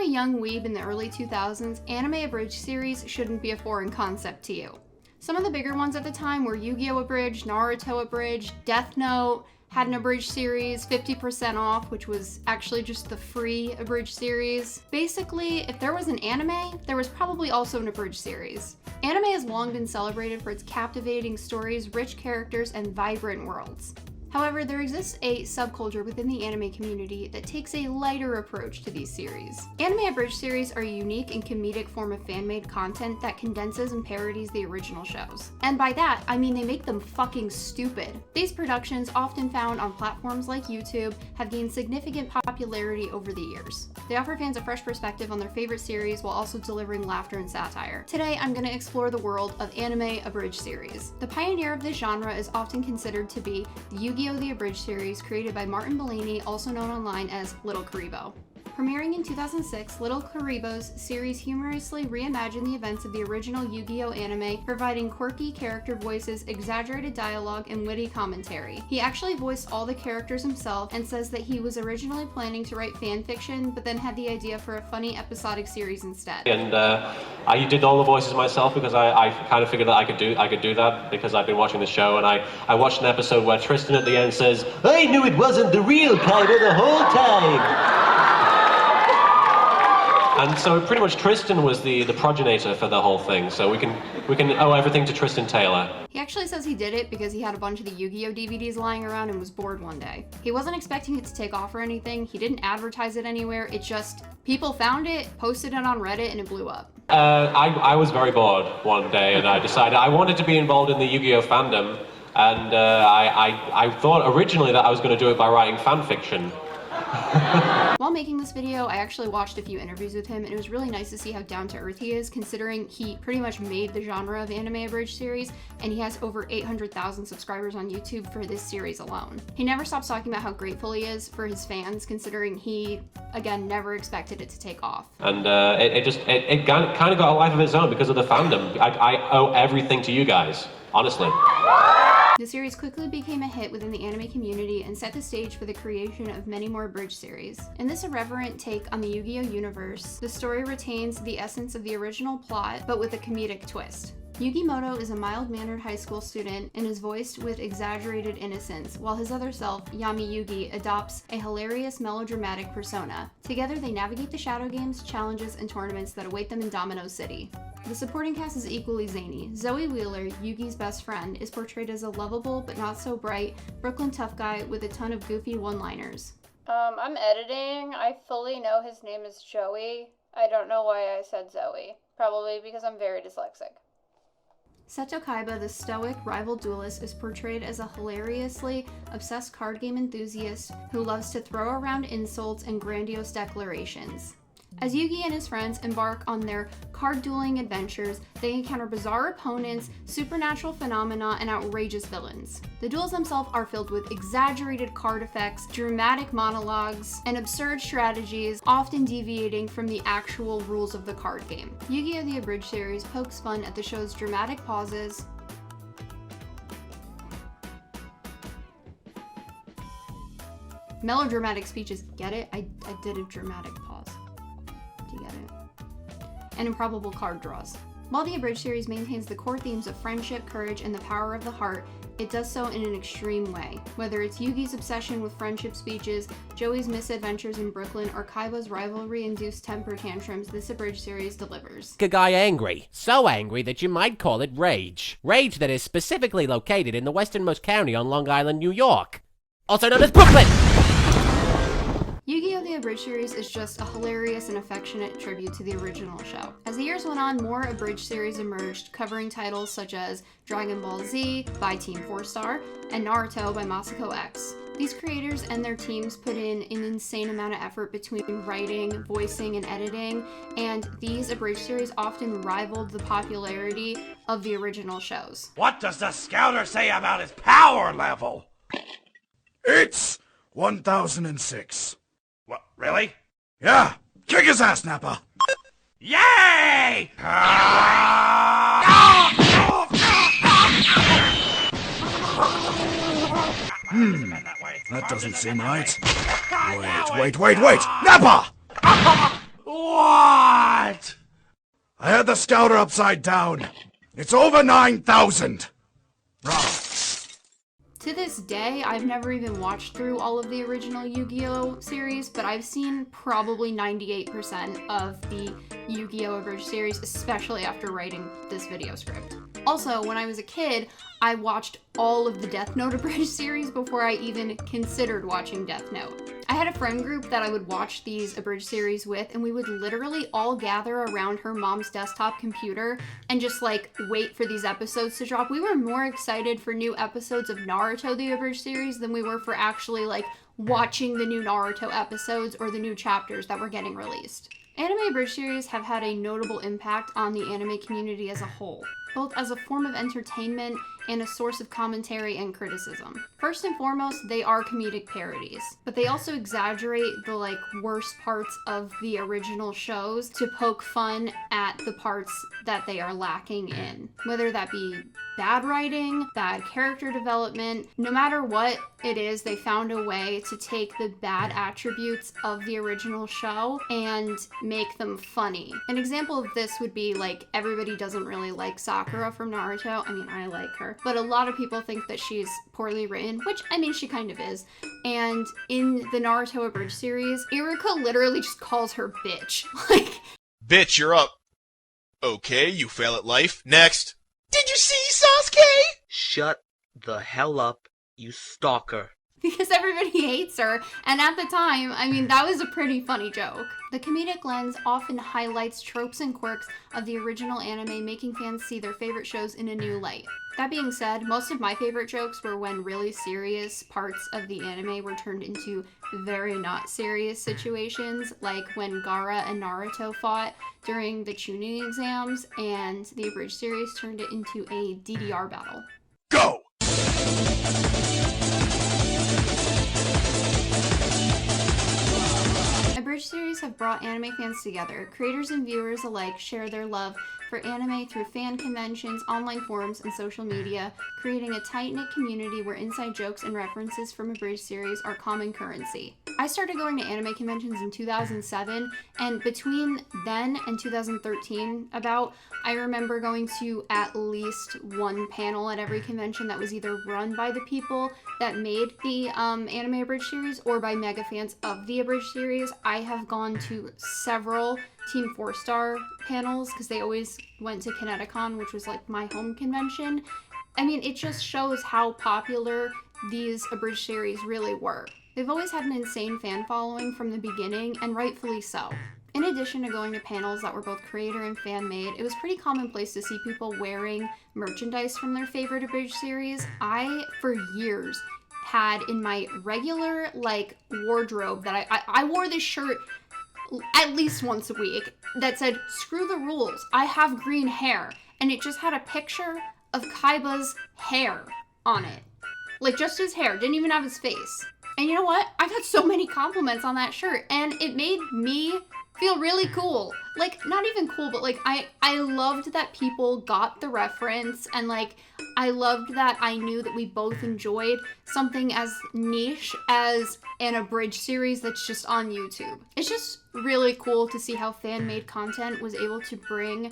a young weeb in the early 2000s, Anime Abridged Series shouldn't be a foreign concept to you. Some of the bigger ones at the time were Yu-Gi-Oh! Abridged, Naruto Abridged, Death Note had an abridged series, 50% off, which was actually just the free abridged series. Basically, if there was an anime, there was probably also an abridged series. Anime has long been celebrated for its captivating stories, rich characters, and vibrant worlds. However, there exists a subculture within the anime community that takes a lighter approach to these series. Anime Abridged series are a unique and comedic form of fan-made content that condenses and parodies the original shows. And by that, I mean they make them fucking stupid. These productions, often found on platforms like YouTube, have gained significant popularity over the years. They offer fans a fresh perspective on their favorite series while also delivering laughter and satire. Today, I'm going to explore the world of Anime Abridged series. The pioneer of this genre is often considered to be the Yu-Gi-Oh! The Abridged series, created by Martin Bellini, also known online as Little Karibo. Premiering in 2006, Little Karibo's series humorously reimagined the events of the original Yu-Gi-Oh! Anime, providing quirky character voices, exaggerated dialogue, and witty commentary. He actually voiced all the characters himself and says that he was originally planning to write fan fiction, but then had the idea for a funny episodic series instead. And I did all the voices myself because I kind of figured that I could do that because I've been watching the show, and I watched an episode where Tristan at the end says, "I knew it wasn't the real Kaiba the whole time." And so pretty much Tristan was the progenitor for the whole thing, so we can owe everything to Tristan Taylor. He actually says he did it because he had a bunch of the Yu-Gi-Oh! DVDs lying around and was bored one day. He wasn't expecting it to take off or anything, he didn't advertise it anywhere, it just, people found it, posted it on Reddit, and it blew up. I was very bored one day, and I decided I wanted to be involved in the Yu-Gi-Oh! Fandom, and I thought originally that I was going to do it by writing fan fiction. While making this video, I actually watched a few interviews with him, and it was really nice to see how down-to-earth he is, considering he pretty much made the genre of Anime Abridged series, and he has over 800,000 subscribers on YouTube for this series alone. He never stops talking about how grateful he is for his fans, considering he, again, never expected it to take off. And it kind of got a life of its own because of the fandom. I owe everything to you guys, honestly. The series quickly became a hit within the anime community and set the stage for the creation of many more Abridged series. In this irreverent take on the Yu-Gi-Oh! Universe, the story retains the essence of the original plot, but with a comedic twist. Yugimoto is a mild-mannered high school student and is voiced with exaggerated innocence, while his other self, Yami Yugi, adopts a hilarious melodramatic persona. Together, they navigate the shadow games, challenges, and tournaments that await them in Domino City. The supporting cast is equally zany. Zoe Wheeler, Yugi's best friend, is portrayed as a lovable but not so bright Brooklyn tough guy with a ton of goofy one-liners. I'm editing. I fully know his name is Joey. I don't know why I said Zoe. Probably because I'm very dyslexic. Seto Kaiba, the stoic rival duelist, is portrayed as a hilariously obsessed card game enthusiast who loves to throw around insults and grandiose declarations. As Yugi and his friends embark on their card dueling adventures, they encounter bizarre opponents, supernatural phenomena, and outrageous villains. The duels themselves are filled with exaggerated card effects, dramatic monologues, and absurd strategies, often deviating from the actual rules of the card game. Yu-Gi-Oh! The Abridged series pokes fun at the show's dramatic pauses, melodramatic speeches, get it? I did a dramatic pause. Do you get it? And improbable card draws. While the Abridged series maintains the core themes of friendship, courage, and the power of the heart, it does so in an extreme way. Whether it's Yugi's obsession with friendship speeches, Joey's misadventures in Brooklyn, or Kaiba's rivalry-induced temper tantrums, this Abridged series delivers. A guy angry. So angry that you might call it rage. Rage that is specifically located in the westernmost county on Long Island, New York. Also known as Brooklyn! Yu-Gi-Oh! The Abridged series is just a hilarious and affectionate tribute to the original show. As the years went on, more Abridged series emerged, covering titles such as Dragon Ball Z by Team 4-Star and Naruto by Masako X. These creators and their teams put in an insane amount of effort between writing, voicing, and editing, and these Abridged series often rivaled the popularity of the original shows. What does the scouter say about his power level? It's 1006. What, really? Yeah! Kick his ass, Nappa! Yay! That doesn't seem right. Wait! Nappa! What? I had the scouter upside down. It's over 9,000. Wrong. To this day, I've never even watched through all of the original Yu-Gi-Oh! Series, but I've seen probably 98% of the Yu-Gi-Oh! Abridged series, especially after writing this video script. Also, when I was a kid, I watched all of the Death Note Abridged series before I even considered watching Death Note. I had a friend group that I would watch these Abridged series with, and we would literally all gather around her mom's desktop computer and just like wait for these episodes to drop. We were more excited for new episodes of Naruto the Abridged series than we were for actually like watching the new Naruto episodes or the new chapters that were getting released. Anime Abridged series have had a notable impact on the anime community as a whole, both as a form of entertainment and a source of commentary and criticism. First and foremost, they are comedic parodies, but they also exaggerate the like worst parts of the original shows to poke fun at the parts that they are lacking in. Whether that be bad writing, bad character development, no matter what it is, they found a way to take the bad attributes of the original show and make them funny. An example of this would be like everybody doesn't really like Sakura from Naruto. I mean, I like her, but a lot of people think that she's poorly written, which I mean, she kind of is. And in the Naruto Abridged series, Iruka literally just calls her bitch. Like, bitch, you're up. Okay, you fail at life. Next. Did you see Sasuke? Shut the hell up, you stalker. Because everybody hates her, and at the time, I mean, that was a pretty funny joke. The comedic lens often highlights tropes and quirks of the original anime, making fans see their favorite shows in a new light. That being said, most of my favorite jokes were when really serious parts of the anime were turned into very not serious situations, like when Gaara and Naruto fought during the Chunin exams, and the Abridged series turned it into a DDR battle. Go! Abridged series have brought anime fans together. Creators and viewers alike share their love for anime through fan conventions, online forums, and social media, creating a tight-knit community where inside jokes and references from Abridged series are common currency. I started going to anime conventions in 2007, and between then and 2013, I remember going to at least one panel at every convention that was either run by the people that made the Anime Abridged series or by mega fans of the Abridged series. I have gone to several Team 4-Star panels because they always went to Kineticon, which was like my home convention. I mean, it just shows how popular these Abridged series really were. They've always had an insane fan following from the beginning, and rightfully so. In addition to going to panels that were both creator and fan made, it was pretty commonplace to see people wearing merchandise from their favorite Abridged series. I, for years, had in my regular, like, wardrobe that I wore this shirt at least once a week that said, "Screw the rules, I have green hair." And it just had a picture of Kaiba's hair on it. Like, just his hair, didn't even have his face. And you know what? I got so many compliments on that shirt, and it made me feel really cool. Like, not even cool, but like, I loved that people got the reference, and like, I loved that I knew that we both enjoyed something as niche as an Abridged series that's just on YouTube. It's just really cool to see how fan-made content was able to bring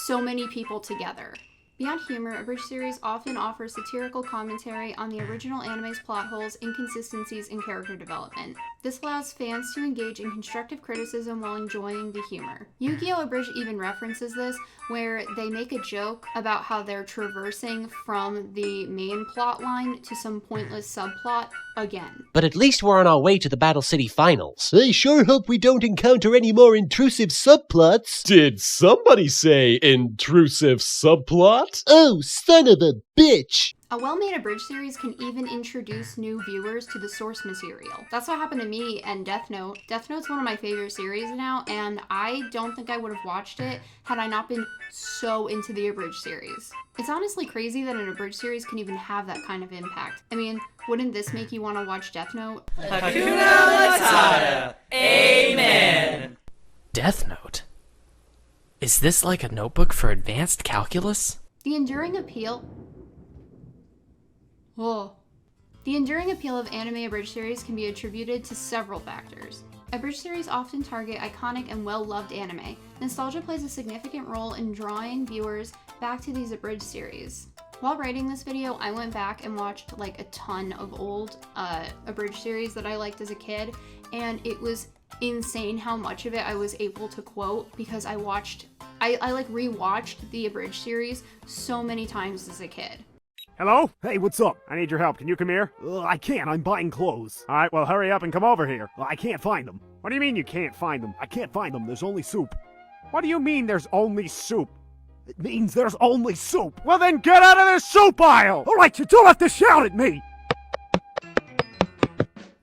so many people together. Beyond humor, Abridged series often offers satirical commentary on the original anime's plot holes, inconsistencies, and character development. This allows fans to engage in constructive criticism while enjoying the humor. Yu-Gi-Oh! Abridged even references this, where they make a joke about how they're traversing from the main plot line to some pointless subplot again. But at least we're on our way to the Battle City finals. I sure hope we don't encounter any more intrusive subplots. Did somebody say intrusive subplot? Oh, son of a bitch! A well-made Abridged series can even introduce new viewers to the source material. That's what happened to me and Death Note. Death Note's one of my favorite series now, and I don't think I would have watched it had I not been so into the Abridged series. It's honestly crazy that an Abridged series can even have that kind of impact. I mean, wouldn't this make you want to watch Death Note? Hakuna Matata! Amen! Death Note? Is this like a notebook for advanced calculus? The enduring appeal of Anime Abridged series can be attributed to several factors. Abridged series often target iconic and well-loved anime. Nostalgia plays a significant role in drawing viewers back to these abridged series. While writing this video, I went back and watched like a ton of old abridged series that I liked as a kid, and it was insane how much of it I was able to quote because I like rewatched the abridged series so many times as a kid. Hello? Hey, what's up? I need your help. Can you come here? I can't. I'm buying clothes. All right, well, hurry up and come over here. I can't find them. What do you mean you can't find them? I can't find them. There's only soup. What do you mean there's only soup? It means there's only soup. Well, then get out of the soup aisle! All right, you don't have to shout at me!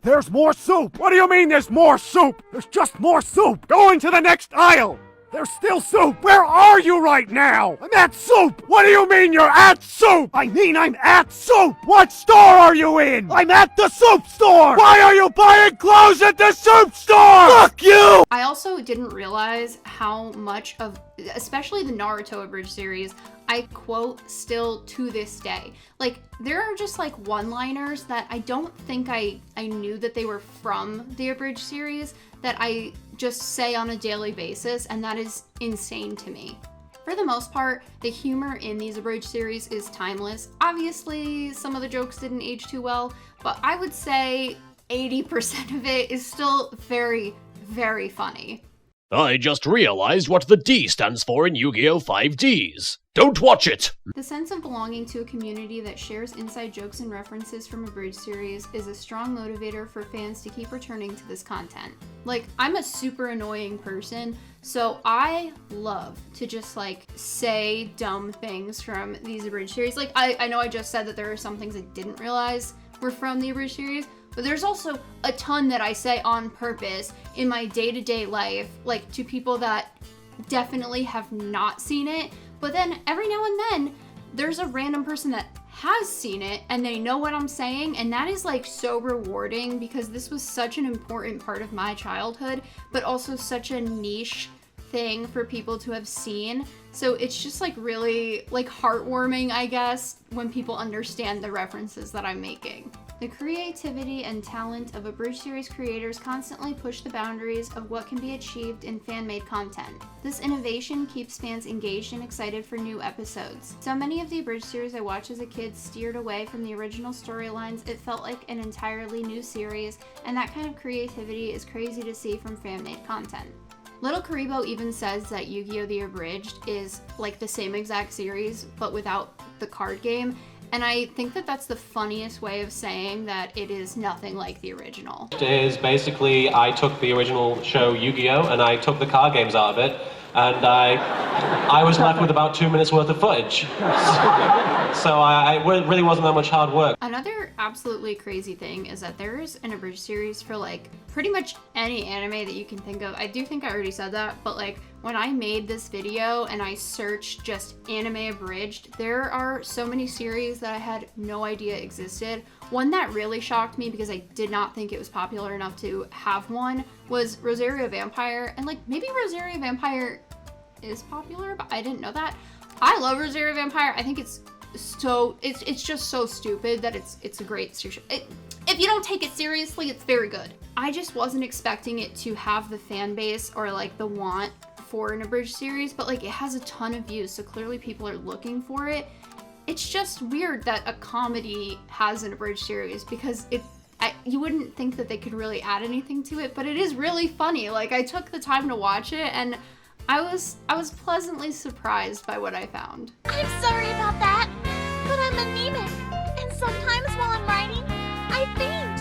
There's more soup! What do you mean there's more soup? There's just more soup! Go into the next aisle! There's still soup! Where are you right now? I'm at soup! What do you mean you're at soup? I mean I'm at soup! What store are you in? I'm at the soup store! Why are you buying clothes at the soup store? Fuck you! I also didn't realize how much of, especially the Naruto abridged series, I quote still to this day. Like, there are just like one-liners that I don't think I knew that they were from the abridged series that I just say on a daily basis, and that is insane to me. For the most part, the humor in these abridged series is timeless. Obviously, some of the jokes didn't age too well, but I would say 80% of it is still very, very funny. I just realized what the D stands for in Yu-Gi-Oh! 5Ds. Don't watch it! The sense of belonging to a community that shares inside jokes and references from abridged series is a strong motivator for fans to keep returning to this content. Like, I'm a super annoying person, so I love to just like say dumb things from these abridged series. Like, I know I just said that there are some things I didn't realize were from the abridged series, but there's also a ton that I say on purpose in my day-to-day life, like to people that definitely have not seen it. But then every now and then, there's a random person that has seen it and they know what I'm saying, and that is like so rewarding because this was such an important part of my childhood, but also such a niche thing for people to have seen. So it's just like really like heartwarming, I guess, when people understand the references that I'm making. The creativity and talent of abridged series creators constantly push the boundaries of what can be achieved in fan-made content. This innovation keeps fans engaged and excited for new episodes. So many of the abridged series I watched as a kid steered away from the original storylines. It felt like an entirely new series, and that kind of creativity is crazy to see from fan-made content. Little Karibo even says that Yu-Gi-Oh! The Abridged is like the same exact series, but without the card game. And I think that that's the funniest way of saying that it is nothing like the original. It is basically, I took the original show Yu-Gi-Oh! And I took the card games out of it, and I was left with about 2 minutes worth of footage. So it really wasn't that much hard work. Another absolutely crazy thing is that there's an abridged series for like pretty much any anime that you can think of. I do think I already said that, but like when I made this video and I searched just anime abridged, there are so many series that I had no idea existed. One that really shocked me because I did not think it was popular enough to have one was Rosario Vampire. And like maybe Rosario Vampire is popular, but I didn't know that. I love Rosario Vampire. I think it's just so stupid that it's a great series. If you don't take it seriously, it's very good. I just wasn't expecting it to have the fan base or like the want for an abridged series, but like it has a ton of views, so clearly people are looking for it. It's just weird that a comedy has an abridged series because you wouldn't think that they could really add anything to it, but it is really funny. Like I took the time to watch it and I was pleasantly surprised by what I found. I'm sorry about that, but I'm anemic, and sometimes while I'm writing, I faint.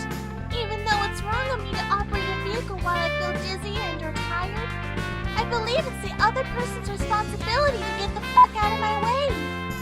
Even though it's wrong of me to operate a vehicle while I feel dizzy and or tired, I believe it's the other person's responsibility to get the fuck out of my way.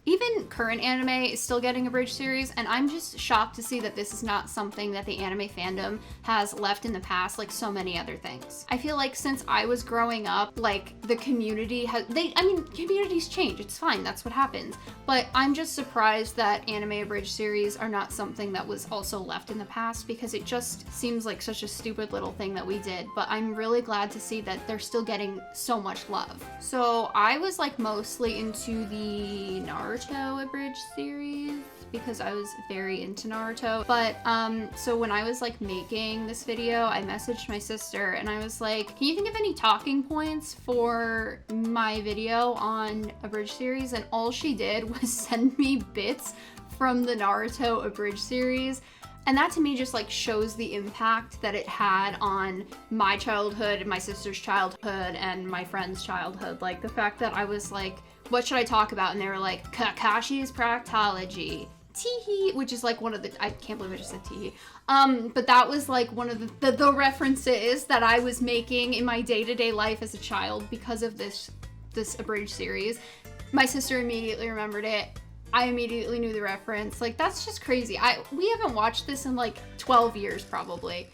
Even current anime is still getting abridged series, and I'm just shocked to see that this is not something that the anime fandom has left in the past like so many other things. I feel like since I was growing up, like the community communities change, it's fine, that's what happens. But I'm just surprised that anime abridged series are not something that was also left in the past because it just seems like such a stupid little thing that we did. But I'm really glad to see that they're still getting so much love. So I was like mostly into the Naruto abridged series because I was very into Naruto. But so when I was like making this video, I messaged my sister and I was like, can you think of any talking points for my video on Abridged Series? And all she did was send me bits from the Naruto Abridged Series. And that to me just like shows the impact that it had on my childhood and my sister's childhood and my friend's childhood. Like the fact that I was like, what should I talk about? And they were like, Kakashi's Proctology, teehee, which is like one of the, I can't believe I just said teehee. But that was like one of the references that I was making in my day-to-day life as a child because of this Abridged series. My sister immediately remembered it. I immediately knew the reference. Like, that's just crazy. We haven't watched this in like 12 years probably.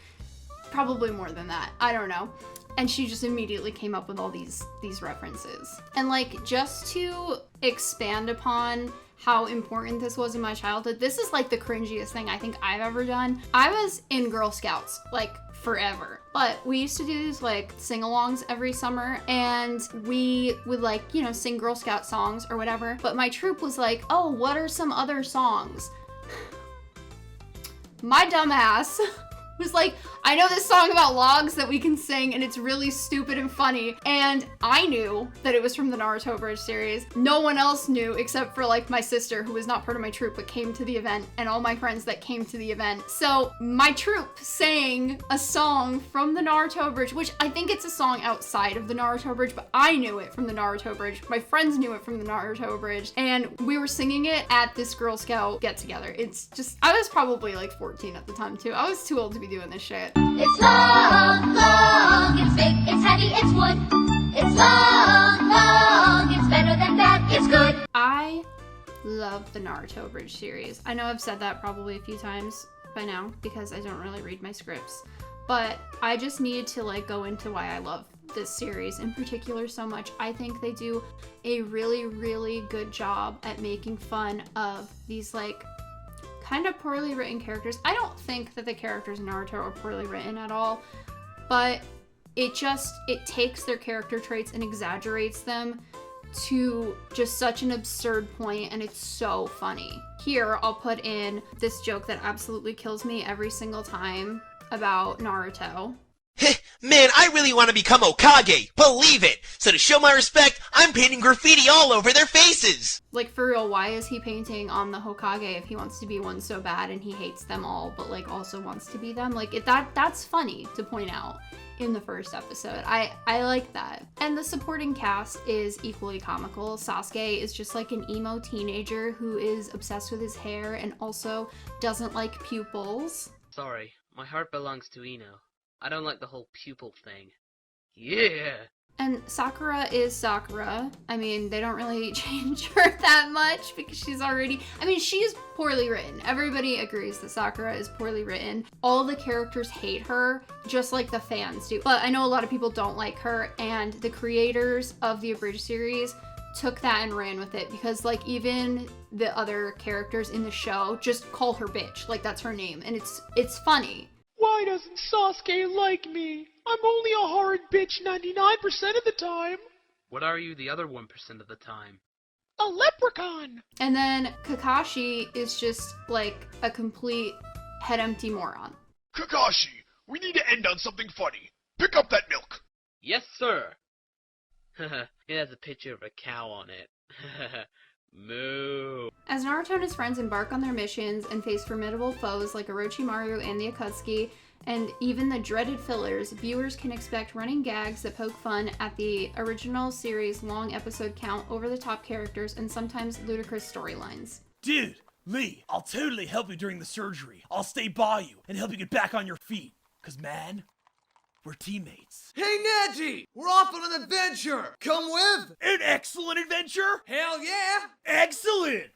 Probably more than that. I don't know. And she just immediately came up with all these references. And like, just to expand upon how important this was in my childhood, this is like the cringiest thing I think I've ever done. I was in Girl Scouts, like forever. But we used to do these like sing-alongs every summer and we would like, you know, sing Girl Scout songs or whatever. But my troop was like, oh, what are some other songs? My dumb ass was like, I know this song about logs that we can sing and it's really stupid and funny. And I knew that it was from the Naruto Abridged series. No one else knew except for like my sister, who was not part of my troop but came to the event, and all my friends that came to the event. So my troop sang a song from the Naruto Abridged, which I think it's a song outside of the Naruto Abridged, but I knew it from the Naruto Abridged. My friends knew it from the Naruto Abridged, and we were singing it at this Girl Scout get together. It's just, I was probably like 14 at the time too. I was too old to be doing this shit. It's long, long, it's big, it's heavy, it's wood. It's long, long, it's better than that, it's good. I love the Naruto Abridged series. I know I've said that probably a few times by now because I don't really read my scripts, but I just needed to like go into why I love this series in particular so much. I think they do a really, really good job at making fun of these like kind of poorly written characters. I don't think that the characters in Naruto are poorly written at all, but it takes their character traits and exaggerates them to just such an absurd point, and it's so funny. Here, I'll put in this joke that absolutely kills me every single time about Naruto. Man, I really want to become Hokage, believe it! So to show my respect, I'm painting graffiti all over their faces! Like, for real, why is he painting on the Hokage if he wants to be one so bad and he hates them all, but like also wants to be them? Like, that's funny to point out in the first episode. I like that. And the supporting cast is equally comical. Sasuke is just like an emo teenager who is obsessed with his hair and also doesn't like pupils. Sorry, my heart belongs to Ino. I don't like the whole pupil thing. Yeah! And Sakura is Sakura. I mean, they don't really change her that much because she's poorly written. Everybody agrees that Sakura is poorly written. All the characters hate her, just like the fans do. But I know a lot of people don't like her, and the creators of the Abridged series took that and ran with it because like even the other characters in the show just call her bitch. Like that's her name, and it's funny. Why doesn't Sasuke like me? I'm only a horrid bitch 99% of the time. What are you the other 1% of the time? A leprechaun! And then Kakashi is just like a complete head empty moron. Kakashi, we need to end on something funny. Pick up that milk. Yes, sir. It has a picture of a cow on it. Moo. As Naruto and his friends embark on their missions and face formidable foes like Orochimaru and the Akatsuki, and even the dreaded fillers, viewers can expect running gags that poke fun at the original series' long episode count, over-the-top characters, and sometimes ludicrous storylines. Dude, Lee, I'll totally help you during the surgery. I'll stay by you and help you get back on your feet. 'Cause man, we're teammates. Hey, Neji! We're off on an adventure! Come with! An excellent adventure? Hell yeah! Excellent!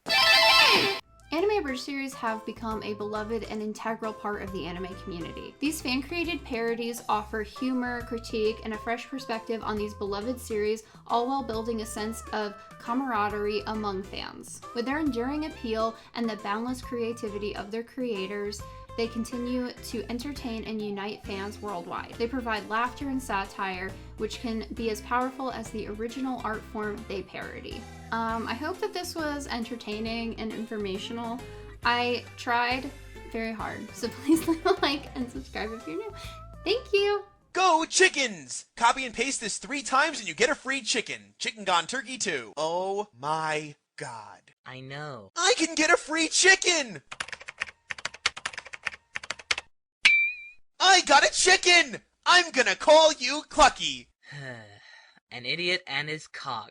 Anime Abridged series have become a beloved and integral part of the anime community. These fan-created parodies offer humor, critique, and a fresh perspective on these beloved series, all while building a sense of camaraderie among fans. With their enduring appeal and the boundless creativity of their creators, they continue to entertain and unite fans worldwide. They provide laughter and satire, which can be as powerful as the original art form they parody. I hope that this was entertaining and informational. I tried very hard, so please leave a like and subscribe if you're new. Thank you! Go chickens! Copy and paste this 3 times and you get a free chicken. Chicken Gone Turkey 2. Oh my god. I know. I can get a free chicken! I got a chicken! I'm gonna call you Clucky. An idiot and his cock.